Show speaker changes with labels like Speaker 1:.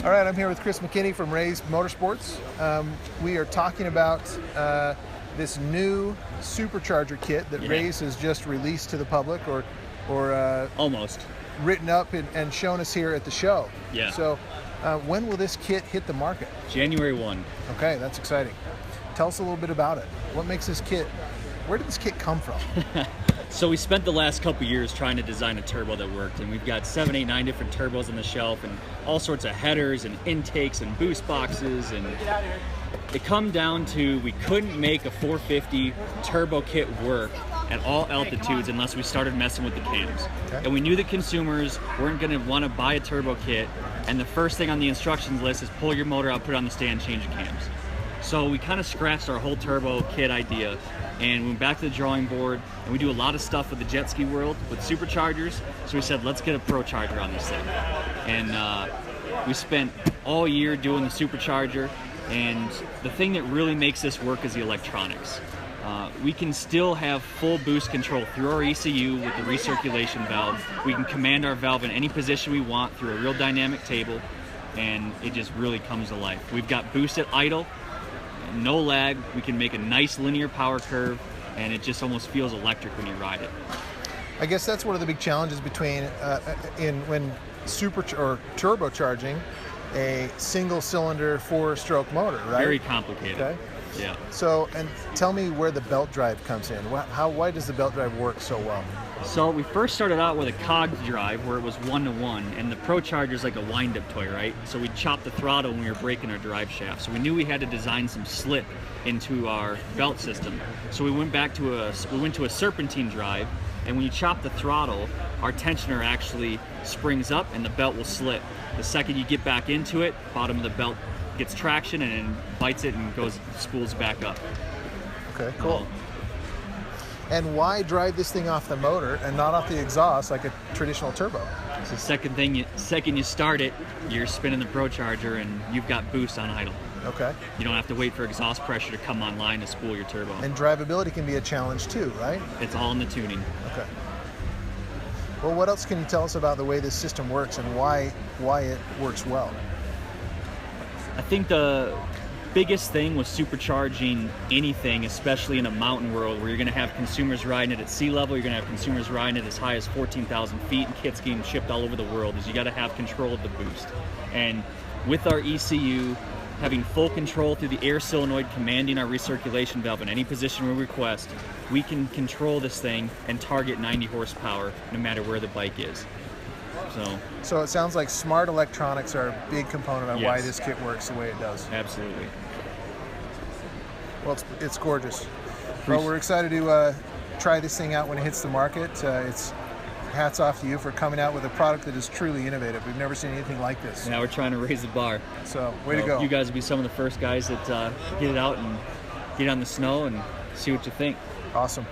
Speaker 1: All right, I'm here with Chris McKinney from RAZE Motorsports. We are talking about this new supercharger kit that RAZE has just released to the public, or
Speaker 2: almost
Speaker 1: written up and shown us here at the show.
Speaker 2: Yeah.
Speaker 1: So when will this kit hit the market?
Speaker 2: January 1.
Speaker 1: Okay, that's exciting. Tell us a little bit about it. What makes this kit, where did this kit come from?
Speaker 2: So we spent the last couple years trying to design a turbo that worked, and we've got 7, 8, 9 different turbos on the shelf and all sorts of headers and intakes and boost boxes, and it come down to we couldn't make a 450 turbo kit work at all altitudes unless we started messing with the cams. Okay. And we knew that consumers weren't going to want to buy a turbo kit, and the first thing on the instructions list is pull your motor out, put it on the stand, change the cams. So we kind of scratched our whole turbo kit idea and went back to the drawing board, and we do a lot of stuff with the jet ski world with superchargers. So we said, let's get a Procharger on this thing. And we spent all year doing the supercharger, and the thing that really makes this work is the electronics. We can still have full boost control through our ECU with the recirculation valve. We can command our valve in any position we want through a real dynamic table, and it just really comes to life. We've got boost at idle, no lag. We can make a nice linear power curve, and it just almost feels electric when you ride it.
Speaker 1: I guess that's one of the big challenges between when turbocharging a single cylinder 4-stroke motor, right?
Speaker 2: Very complicated. Okay. Yeah.
Speaker 1: So, and tell me where the belt drive comes in. Why does the belt drive work so well?
Speaker 2: So we first started out with a cogs drive where it was 1-to-1, and the Procharger is like a wind-up toy, right? So we chopped the throttle when we were braking our drive shaft. So we knew we had to design some slip into our belt system. So we went to a serpentine drive, and when you chop the throttle, our tensioner actually springs up and the belt will slip. The second you get back into it, bottom of the belt gets traction and then bites it and spools back up.
Speaker 1: Okay, cool. And why drive this thing off the motor and not off the exhaust like a traditional turbo?
Speaker 2: So second you start it, you're spinning the Procharger and you've got boost on idle.
Speaker 1: Okay.
Speaker 2: You don't have to wait for exhaust pressure to come online to spool your turbo.
Speaker 1: And drivability can be a challenge too, right?
Speaker 2: It's all in the tuning.
Speaker 1: Okay. Well, what else can you tell us about the way this system works and why it works well?
Speaker 2: I think the biggest thing was supercharging anything, especially in a mountain world where you're going to have consumers riding it at sea level, you're going to have consumers riding it as high as 14,000 feet, and kits getting shipped all over the world, is you got to have control of the boost. And with our ECU, having full control through the air solenoid, commanding our recirculation valve in any position we request, we can control this thing and target 90 horsepower no matter where the bike is. So
Speaker 1: it sounds like smart electronics are a big component on why this kit works the way it does.
Speaker 2: Absolutely.
Speaker 1: Well, it's gorgeous. Well, we're excited to try this thing out when it hits the market. It's hats off to you for coming out with a product that is truly innovative. We've never seen anything like this.
Speaker 2: Now we're trying to raise the bar.
Speaker 1: So, way to go.
Speaker 2: You guys will be some of the first guys that get it out and get on the snow and see what you think.
Speaker 1: Awesome.